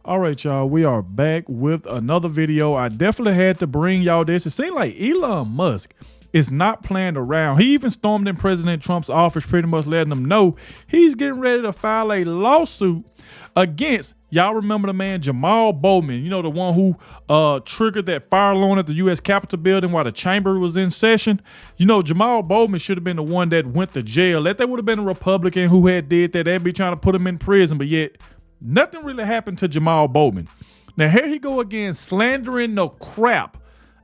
All right, y'all, we are back with another video. I definitely had to bring y'all this. It seemed like Elon Musk is not playing around. He even stormed in President Trump's office, pretty much letting them know he's getting ready to file a lawsuit against, y'all remember the man Jamal Bowman, you know, the one who triggered that fire alarm at the U.S. Capitol building while the chamber was in session. You know, Jamal Bowman should have been the one that went to jail. That would have been a Republican who had did that. They'd be trying to put him in prison, but yet nothing really happened to Jamal Bowman. Now here he go again, slandering the crap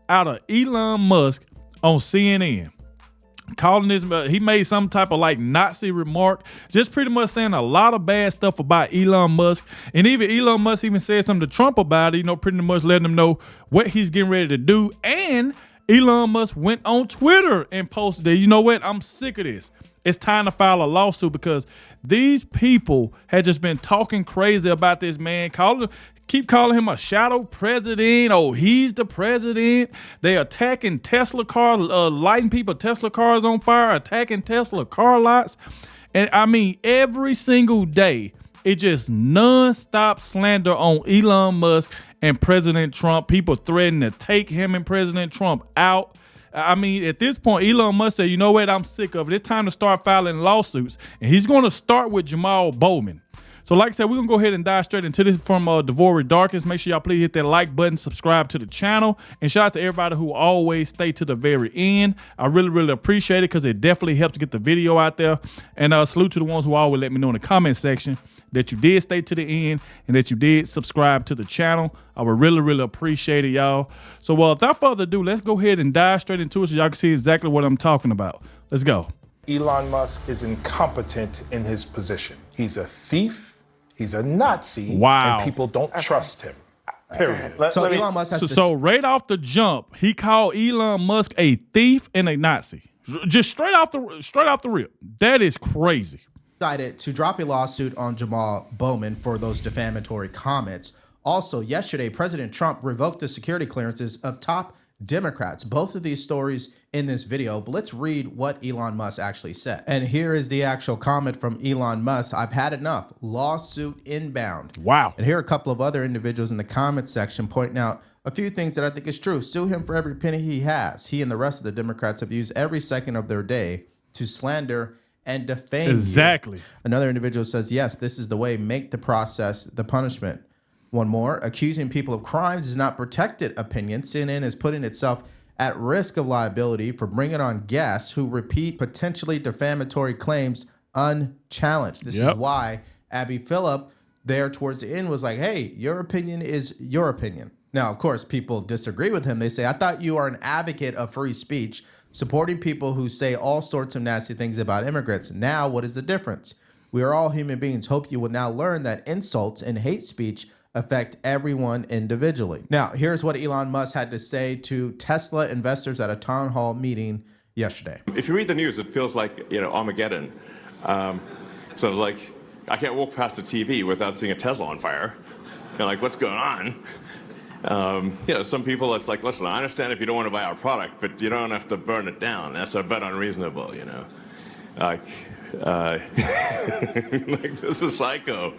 out of Elon Musk on CNN. Calling this, he made some type of like Nazi remark, just pretty much saying a lot of bad stuff about Elon Musk. And even Elon Musk even said something to Trump about it, you know, pretty much letting him know what he's getting ready to do. And Elon Musk went on Twitter and posted that, you know what, I'm sick of this. It's time to file a lawsuit because these people had just been talking crazy about this man, keep calling him a shadow president. Oh, he's the president. They attacking Tesla cars, lighting people Tesla cars on fire, attacking Tesla car lots. And I mean, every single day, it just nonstop slander on Elon Musk and President Trump. People threatening to take him and President Trump out. I mean, at this point, Elon Musk said, you know what, I'm sick of it. It's time to start filing lawsuits. And he's going to start with Jamal Bowman. So like I said, we're going to go ahead and dive straight into this from Devoid Darkest. Make sure y'all please hit that like button, subscribe to the channel, and shout out to everybody who always stay to the very end. I really, really appreciate it because it definitely helps get the video out there. And salute to the ones who always let me know in the comment section that you did stay to the end and that you did subscribe to the channel. I would really, really appreciate it, y'all. So without further ado, let's go ahead and dive straight into it so y'all can see exactly what I'm talking about. Let's go. Elon Musk is incompetent in his position. He's a thief. He's a Nazi. Wow. And people don't trust him. Period. Elon Musk has So right off the jump, he called Elon Musk a thief and a Nazi. Just straight off the rip. That is crazy. decided to drop a lawsuit on Jamal Bowman for those defamatory comments. Also, yesterday, President Trump revoked the security clearances of top Democrats. Both of these stories in this video, but let's read what Elon Musk actually said. And here is the actual comment from Elon Musk. I've had enough. Lawsuit inbound. Wow. And here are a couple of other individuals in the comments section pointing out a few things that I think is true. Sue him for every penny he has. He and the rest of the Democrats have used every second of their day to slander and defame Exactly. you. Another individual says, yes, this is the way. Make the process the punishment. One more, accusing people of crimes is not protected opinion. CNN is putting itself at risk of liability for bringing on guests who repeat potentially defamatory claims unchallenged. This is why Abby Phillip there towards the end was like, hey, your opinion is your opinion. Now, of course, people disagree with him. They say, I thought you are an advocate of free speech, supporting people who say all sorts of nasty things about immigrants. Now, what is the difference? We are all human beings. Hope you will now learn that insults and hate speech affect everyone individually. Now, here's what Elon Musk had to say to Tesla investors at a town hall meeting yesterday. If you read the news, it feels like, Armageddon. So it's like, I can't walk past the TV without seeing a Tesla on fire. Like, what's going on? Some people, it's like, listen, I understand if you don't want to buy our product, but you don't have to burn it down. That's a bit unreasonable, Like, this is psycho.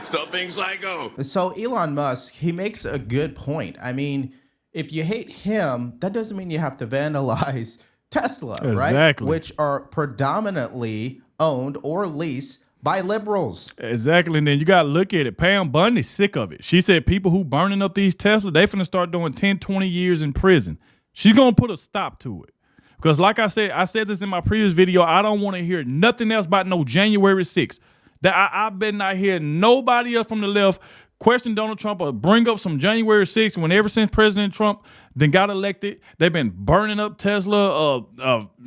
Stop being psycho. So Elon Musk, he makes a good point. I mean, if you hate him, that doesn't mean you have to vandalize Tesla, right? Which are predominantly owned or leased by liberals. Exactly. And then you got to look at it. Pam Bundy's sick of it. She said people who burning up these Tesla, they finna start doing 10, 20 years in prison. She's going to put a stop to it. Because like I said this in my previous video, I don't want to hear nothing else about no January 6th. I've been not hearing nobody else from the left question Donald Trump or bring up some January 6th when ever since President Trump then got elected, they've been burning up Tesla,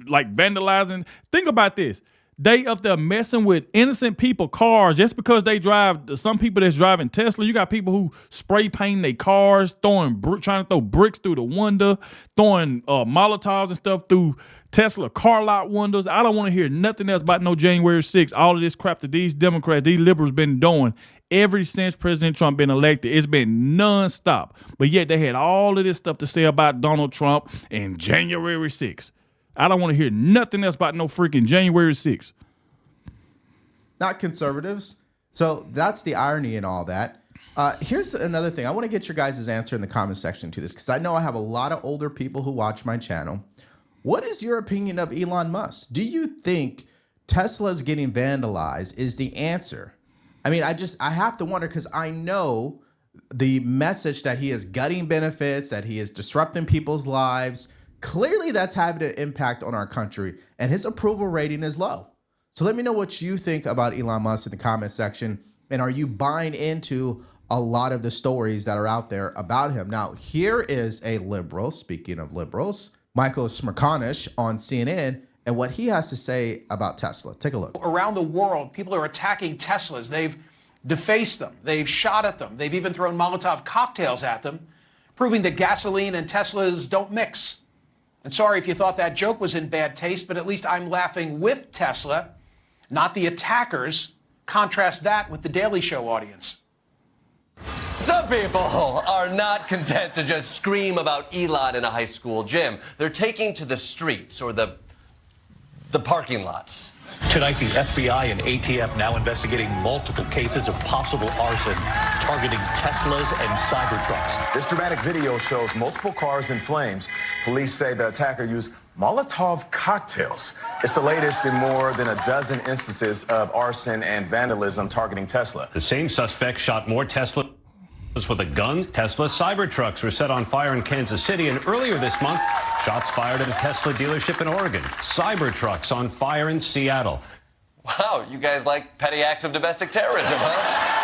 like vandalizing. Think about this. They up there messing with innocent people cars just because they drive. Some people that's driving Tesla, you got people who spray paint their cars, trying to throw bricks through the window, throwing Molotovs and stuff through Tesla car lot windows. I don't want to hear nothing else about no January 6th. All of this crap that these Democrats, these liberals been doing ever since President Trump been elected. It's been nonstop. But yet they had all of this stuff to say about Donald Trump and January 6th. I don't want to hear nothing else about no freaking January 6th. Not conservatives. So that's the irony in all that. Here's another thing. I want to get your guys' answer in the comment section to this, because I know I have a lot of older people who watch my channel. What is your opinion of Elon Musk? Do you think Tesla's getting vandalized is the answer? I mean, I have to wonder, because I know the message that he is gutting benefits, that he is disrupting people's lives. Clearly, that's having an impact on our country, and his approval rating is low. So let me know what you think about Elon Musk in the comment section. And are you buying into a lot of the stories that are out there about him? Now, here is a liberal, speaking of liberals, Michael Smerconish on CNN, and what he has to say about Tesla. Take a look. Around the world, people are attacking Teslas. They've defaced them. They've shot at them. They've even thrown Molotov cocktails at them, proving that gasoline and Teslas don't mix. And sorry if you thought that joke was in bad taste, but at least I'm laughing with Tesla, not the attackers. Contrast that with the Daily Show audience. Some people are not content to just scream about Elon in a high school gym. They're taking to the streets or the parking lots. Tonight, the FBI and ATF now investigating multiple cases of possible arson targeting Teslas and Cybertrucks. This dramatic video shows multiple cars in flames. Police say the attacker used Molotov cocktails. It's the latest in more than a dozen instances of arson and vandalism targeting Tesla. The same suspect shot more Teslas with a gun. Tesla Cybertrucks were set on fire in Kansas City, and earlier this month, shots fired at a Tesla dealership in Oregon. Cybertrucks on fire in Seattle. Wow, you guys like petty acts of domestic terrorism, huh?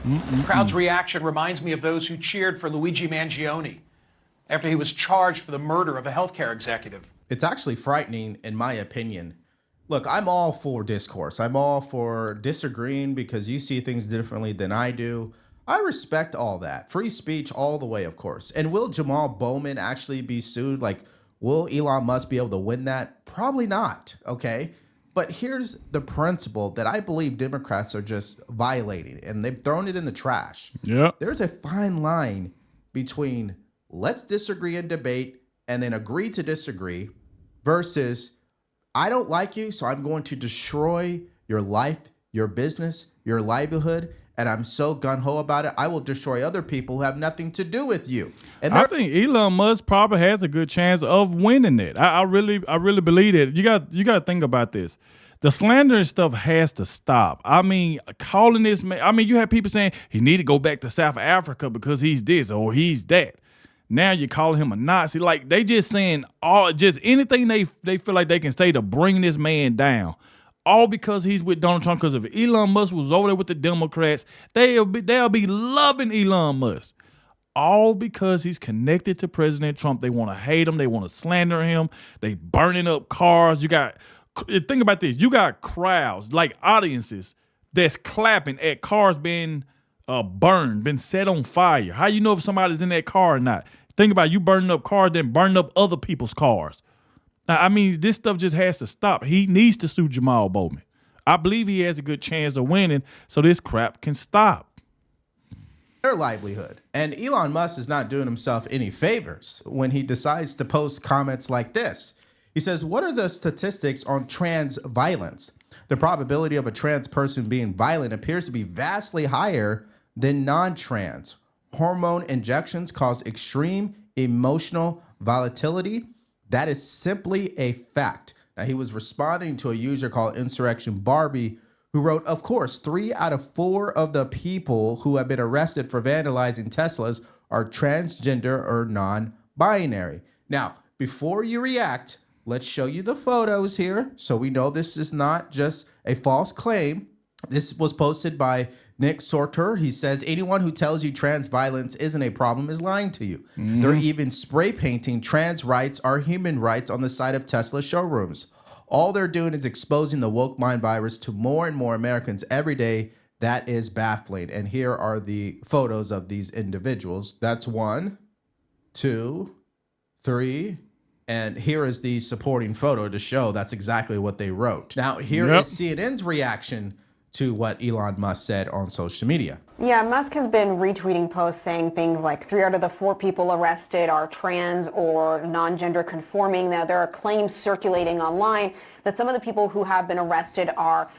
The crowd's reaction reminds me of those who cheered for Luigi Mangione after he was charged for the murder of a healthcare executive. It's actually frightening, in my opinion. Look, I'm all for discourse. I'm all for disagreeing because you see things differently than I do. I respect all that. Free speech all the way, of course. And will Jamal Bowman actually be sued? Like, will Elon Musk be able to win that? Probably not, okay? But here's the principle that I believe Democrats are just violating, and they've thrown it in the trash. Yeah. There's a fine line between let's disagree and debate and then agree to disagree versus I don't like you, so I'm going to destroy your life, your business, your livelihood, and I'm so gung-ho about it, I will destroy other people who have nothing to do with you. And I think Elon Musk probably has a good chance of winning it. I really believe it. You got to think about this. The slandering stuff has to stop. I mean, calling this man, I mean, you have people saying he need to go back to South Africa because he's this or he's that. Now you're calling him a Nazi. Like, they just saying just anything they feel like they can say to bring this man down. All because he's with Donald Trump. Because if Elon Musk was over there with the Democrats, they'll be loving Elon Musk. All because he's connected to President Trump. They want to hate him. They want to slander him. They burning up cars. Think about this. You got crowds, like audiences, that's clapping at cars being burned, been set on fire. How you know if somebody's in that car or not? Think about you burning up cars, then burning up other people's cars. Now, I mean, this stuff just has to stop. He needs to sue Jamal Bowman. I believe he has a good chance of winning, so this crap can stop. Their livelihood. And Elon Musk is not doing himself any favors when he decides to post comments like this. He says, what are the statistics on trans violence? The probability of a trans person being violent appears to be vastly higher than non-trans. Hormone injections cause extreme emotional volatility. That is simply a fact. Now, he was responding to a user called Insurrection Barbie who wrote, of course, 3 out of 4 of the people who have been arrested for vandalizing Teslas are transgender or non-binary. Now, before you react, let's show you the photos here so we know this is not just a false claim. This was posted by Nick Sorter. He says, anyone who tells you trans violence isn't a problem is lying to you. Mm-hmm. They're even spray painting trans rights are human rights on the side of Tesla showrooms. All they're doing is exposing the woke mind virus to more and more Americans every day. That is baffling. And here are the photos of these individuals. That's 1, 2, 3. And here is the supporting photo to show that's exactly what they wrote. Now, here is CNN's reaction to what Elon Musk said on social media. Yeah, Musk has been retweeting posts saying things like 3 out of the 4 people arrested are trans or non-gender conforming. Now, there are claims circulating online that some of the people who have been arrested are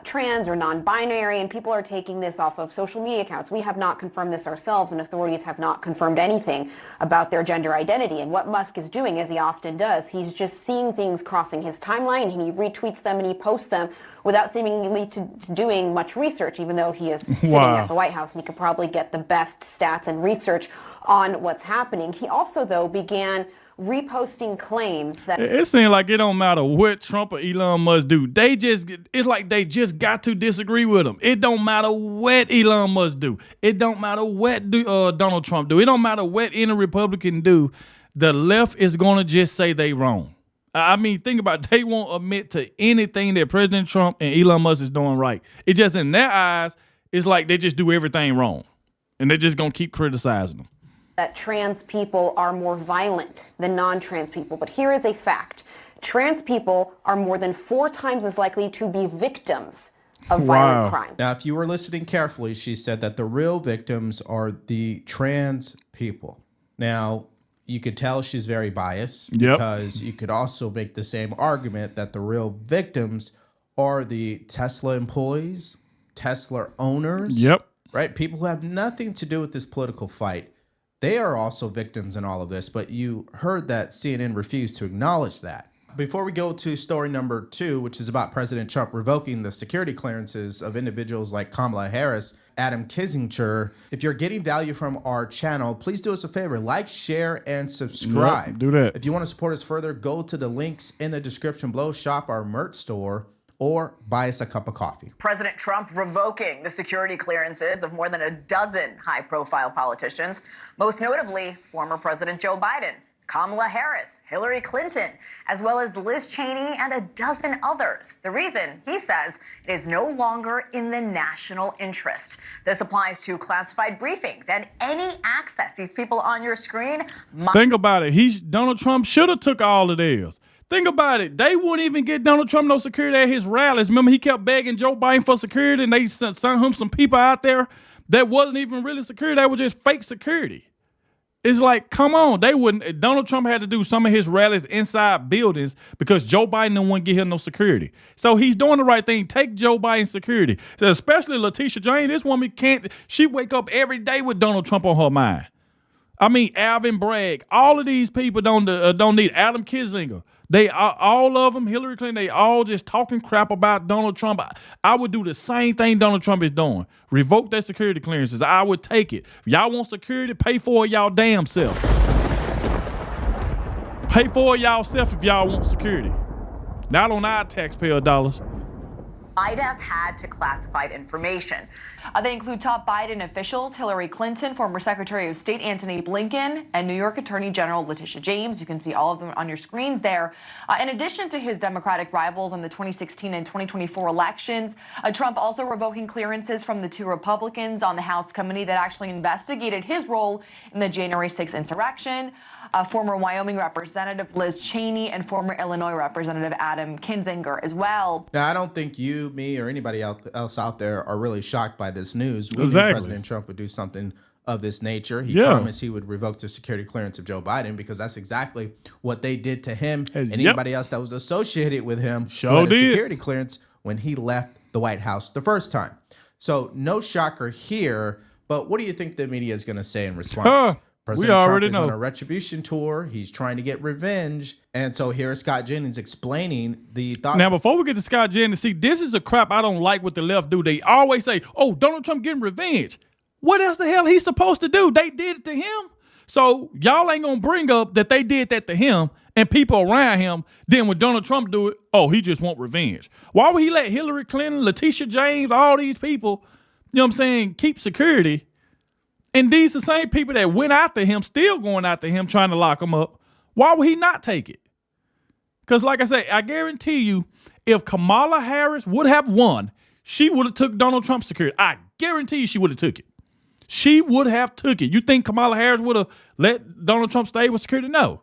trans or non-binary, and people are taking this off of social media accounts. We have not confirmed this ourselves, and authorities have not confirmed anything about their gender identity. And what Musk is doing, as he often does, he's just seeing things crossing his timeline, and he retweets them and he posts them without seemingly to doing much research, even though he is sitting at the White House and he could probably get the best stats and research on what's happening. He also, though, began reposting claims that it seems like it don't matter what Trump or Elon Musk do. It's like they just got to disagree with him. It don't matter what Elon Musk do. It don't matter what Donald Trump do. It don't matter what any Republican do. The left is going to just say they wrong. I mean, think about it. They won't admit to anything that President Trump and Elon Musk is doing right. It just, in their eyes, it's like they just do everything wrong. And they're just going to keep criticizing them. That trans people are more violent than non-trans people. But here is a fact. Trans people are more than 4 times as likely to be victims of violent crime. Now, if you were listening carefully, she said that the real victims are the trans people. Now, you could tell she's very biased because you could also make the same argument that the real victims are the Tesla employees, Tesla owners, right? People who have nothing to do with this political fight. They are also victims in all of this, but you heard that CNN refused to acknowledge that. Before we go to story number 2, which is about President Trump revoking the security clearances of individuals like Kamala Harris, Adam Kinzinger, if you're getting value from our channel, please do us a favor, like, share, and subscribe. Do that. If you want to support us further, go to the links in the description below, shop our merch store, or buy us a cup of coffee. President Trump revoking the security clearances of more than a dozen high-profile politicians, most notably former President Joe Biden, Kamala Harris, Hillary Clinton, as well as Liz Cheney and a dozen others. The reason, he says, it is no longer in the national interest. This applies to classified briefings and any access. These people on your screen. Think about it. Donald Trump should have took all of theirs. Think about it. They wouldn't even get Donald Trump no security at his rallies. Remember, he kept begging Joe Biden for security, and they sent him some people out there that wasn't even really security. That was just fake security. It's like, come on. They wouldn't. Donald Trump had to do some of his rallies inside buildings because Joe Biden didn't want to get him no security. So he's doing the right thing. Take Joe Biden's security. So especially Letitia James. This woman she wake up every day with Donald Trump on her mind. I mean, Alvin Bragg. All of these people don't need Adam Kinzinger. They all of them, Hillary Clinton, they all just talking crap about Donald Trump. I would do the same thing Donald Trump is doing. Revoke their security clearances. I would take it. If y'all want security, pay for it y'all damn self. Pay for it y'all self if y'all want security. Not on our taxpayer dollars. Might have had to classified information. They include top Biden officials, Hillary Clinton, former Secretary of State Antony Blinken, and New York Attorney General Letitia James. You can see all of them on your screens there. In addition to his Democratic rivals in the 2016 and 2024 elections, Trump also revoking clearances from the 2 Republicans on the House committee that actually investigated his role in the January 6th insurrection. Former Wyoming Representative Liz Cheney and former Illinois Representative Adam Kinzinger as well. Now, I don't think you, me, or anybody else out there are really shocked by this news. We knew President Trump would do something of this nature. He promised he would revoke the security clearance of Joe Biden because that's exactly what they did to him and anybody else that was associated with him with a security clearance when he left the White House the first time. So no shocker here, but what do you think the media is going to say in response? President Trump is on a retribution tour. He's trying to get revenge. And so here is Scott Jennings explaining the thought. Now, before we get to Scott Jennings, see, this is the crap I don't like what the left do. They always say, oh, Donald Trump getting revenge. What else the hell he's supposed to do? They did it to him. So y'all ain't going to bring up that they did that to him and people around him. Then when Donald Trump do it, oh, he just want revenge. Why would he let Hillary Clinton, Letitia James, all these people, you know what I'm saying, keep security? And these the same people that went after him, still going after him, trying to lock him up. Why would he not take it? Because like I say, I guarantee you, if Kamala Harris would have won, she would have took Donald Trump's security. I guarantee you she would have took it. She would have took it. You think Kamala Harris would have let Donald Trump stay with security? No.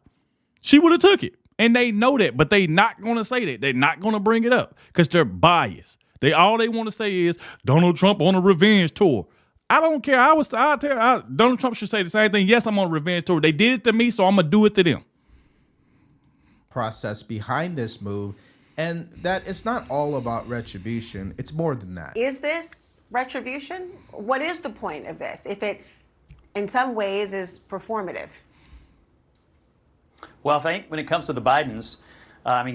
She would have took it. And they know that, but they not going to say that. They're not going to bring it up because they're biased. All they want to say is Donald Trump on a revenge tour. I don't care. Donald Trump should say the same thing. Yes, I'm on a revenge tour. They did it to me, so I'm gonna do it to them. Process behind this move, and that it's not all about retribution. It's more than that. Is this retribution? What is the point of this if it, in some ways, is performative? Well, I think when it comes to the Bidens,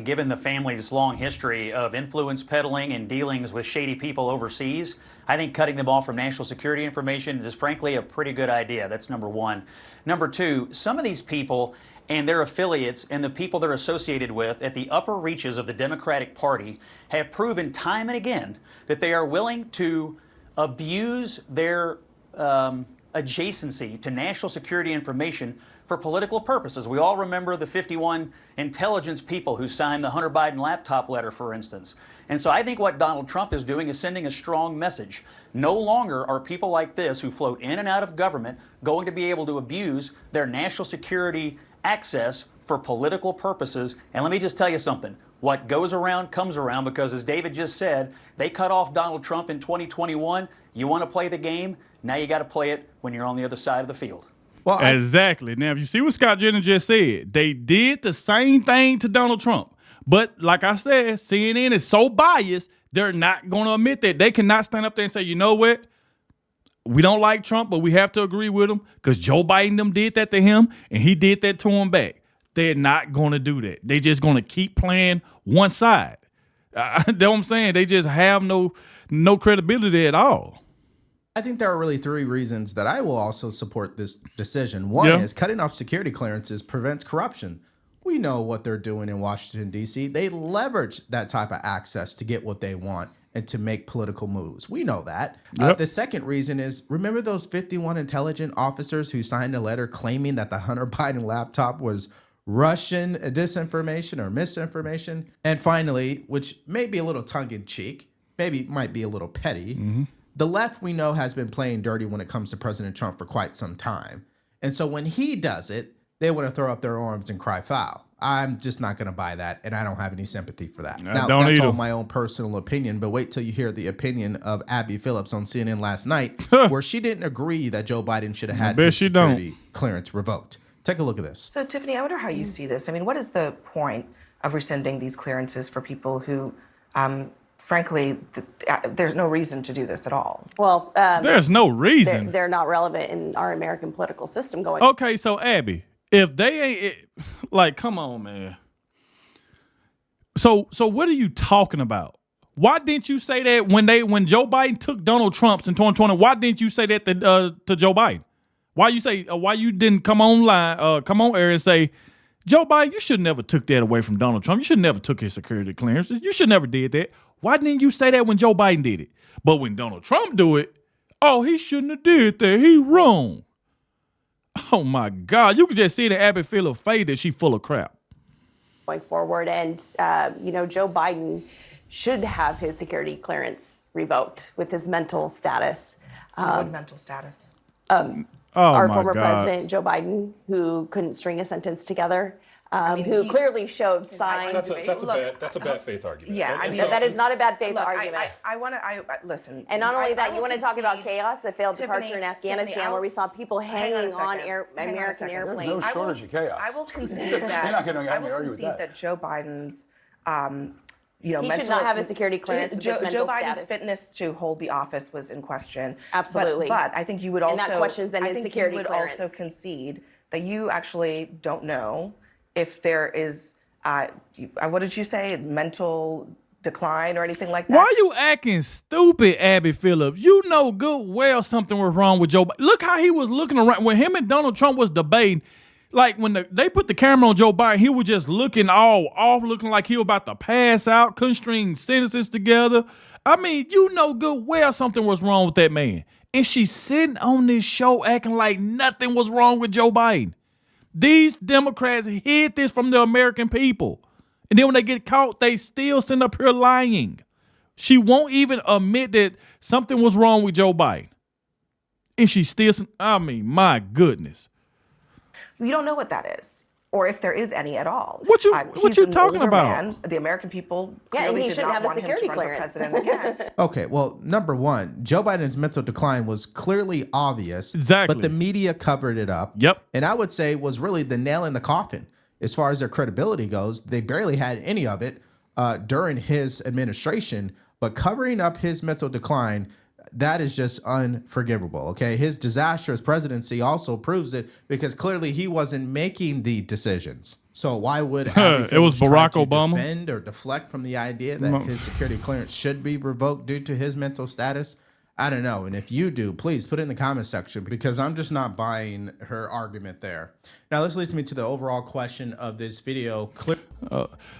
given the family's long history of influence peddling and dealings with shady people overseas, I think cutting them off from national security information is frankly a pretty good idea. That's number one. Number two, some of these people and their affiliates and the people they're associated with at the upper reaches of the Democratic Party have proven time and again that they are willing to abuse their adjacency to national security information for political purposes. We all remember the 51 intelligence people who signed the Hunter Biden laptop letter, for instance. And so I think what Donald Trump is doing is sending a strong message. No longer are people like this who float in and out of government going to be able to abuse their national security access for political purposes. And let me just tell you something. What goes around comes around, because as David just said, they cut off Donald Trump in 2021. You want to play the game? Now you got to play it when you're on the other side of the field. Well, exactly. Now, if you see what Scott Jenner just said, they did the same thing to Donald Trump. But like I said, CNN is so biased, they're not going to admit that. They cannot stand up there and say, you know what? We don't like Trump, but we have to agree with him because Joe Biden them did that to him and he did that to him back. They're not going to do that. They're just going to keep playing one side. You know what I'm saying? They just have no credibility at all. I think there are really three reasons that I will also support this decision. One is cutting off security clearances prevents corruption. We know what they're doing in Washington, D.C. They leverage that type of access to get what they want and to make political moves. We know that. The second reason is, remember those 51 intelligence officers who signed a letter claiming that the Hunter Biden laptop was Russian disinformation or misinformation? And finally, which may be a little tongue-in-cheek, maybe might be a little petty, the left, we know, has been playing dirty when it comes to President Trump for quite some time. And so when he does it, they want to throw up their arms and cry foul. I'm just not going to buy that, and I don't have any sympathy for that. Now, that's all my own personal opinion, but wait till you hear the opinion of Abby Phillips on CNN last night, where she didn't agree that Joe Biden should have had his security clearance revoked. Take a look at this. So, Tiffany, I wonder how you see this. I mean, what is the point of rescinding these clearances for people who, frankly, there's no reason to do this at all? Well, there's no reason. They're not relevant in our American political system going. Okay, so Abby, if they ain't like, come on, man. So what are you talking about? Why didn't you say that when Joe Biden took Donald Trump's in 2020? Why didn't you say that to Joe Biden? Why you didn't come on air and say, Joe Biden, you should never took that away from Donald Trump. You should never took his security clearance. You should never did that. Why didn't you say that when Joe Biden did it? But when Donald Trump do it, oh, he shouldn't have did that. He wrong. Oh my God. You could just see the Abby Phillip face that she full of crap. Going forward, and Joe Biden should have his security clearance revoked with his mental status. What mental status? Our former president, Joe Biden, who couldn't string a sentence together, who clearly showed signs. That's a bad faith argument. Yeah, that is not a bad faith argument. I want to listen. And not only that, you want to talk about chaos, the failed departure in Afghanistan, where we saw people hanging on American airplanes. There's no shortage of chaos. I will concede that Joe Biden's he should not have a security clearance with his mental Joe Biden's status. fitness to hold the office was in question. Absolutely. But I think you would also, and that questions then his security clearance. Also concede that you actually don't know if there is, what did you say, mental decline or anything like that? Why are you acting stupid, Abby Phillips? You know good well something was wrong with Joe Biden. Look how he was looking around when him and Donald Trump was debating. Like when they put the camera on Joe Biden, he was just looking all off, looking like he was about to pass out, couldn't string sentences together. I mean, you know good well something was wrong with that man. And she's sitting on this show acting like nothing was wrong with Joe Biden. These Democrats hid this from the American people. And then when they get caught, they still sit up here lying. She won't even admit that something was wrong with Joe Biden. And she still, my goodness. You don't know what that is. or if there is any at all. What you He's an talking older about? Man. The American people Yeah, and clearly he did shouldn't not have a want him security to run for clearance. president again. Okay, well, number one, Joe Biden's mental decline was clearly obvious. Exactly. But the media covered it up. Yep. And I would say was really the nail in the coffin as far as their credibility goes. They barely had any of it during his administration, but covering up his mental decline, that is just unforgivable. Okay, his disastrous presidency also proves it because clearly he wasn't making the decisions. So why would it was Barack Obama defend or deflect from the idea that his security clearance should be revoked due to his mental status? I don't know. And if you do, please put it in the comment section because I'm just not buying her argument there. Now, this leads me to the overall question of this video.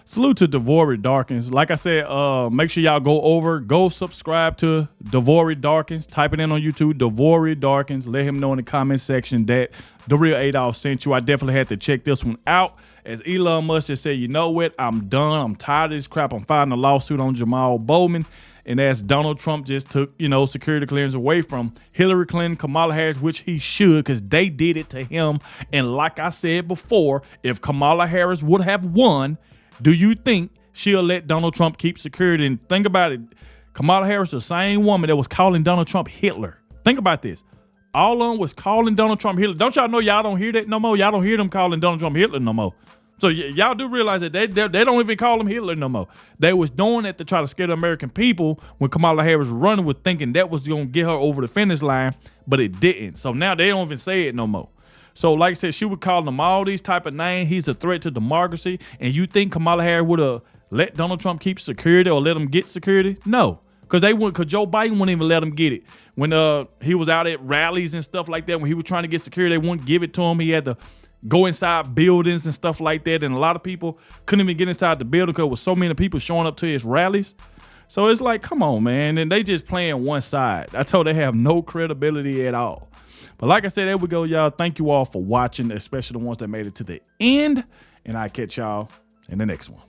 Salute to Devory Darkins. Like I said, make sure y'all go subscribe to Devory Darkins. Type it in on YouTube, Devory Darkins. Let him know in the comment section that The Real Adogg sent you. I definitely had to check this one out. As Elon Musk just said, you know what? I'm done. I'm tired of this crap. I'm filing a lawsuit on Jamal Bowman. And as Donald Trump just took, security clearance away from Hillary Clinton, Kamala Harris, which he should, because they did it to him. And like I said before, if Kamala Harris would have won, do you think she'll let Donald Trump keep security? And think about it. Kamala Harris, the same woman that was calling Donald Trump Hitler. Think about this. All of them was calling Donald Trump Hitler. Don't y'all know y'all don't hear that no more? Y'all don't hear them calling Donald Trump Hitler no more. So y'all do realize that they don't even call him Hitler no more. They was doing that to try to scare the American people when Kamala Harris running with thinking that was going to get her over the finish line, but it didn't. So now they don't even say it no more. So like I said, she would call him all these type of names. He's a threat to democracy. And you think Kamala Harris would have let Donald Trump keep security or let him get security? No. Because Joe Biden wouldn't even let him get it. When he was out at rallies and stuff like that, when he was trying to get security, they wouldn't give it to him. He had to go inside buildings and stuff like that. And a lot of people couldn't even get inside the building because there was so many people showing up to his rallies. So it's like, come on, man. And they just playing one side. I told they have no credibility at all. But like I said, there we go, y'all. Thank you all for watching, especially the ones that made it to the end. And I'll catch y'all in the next one.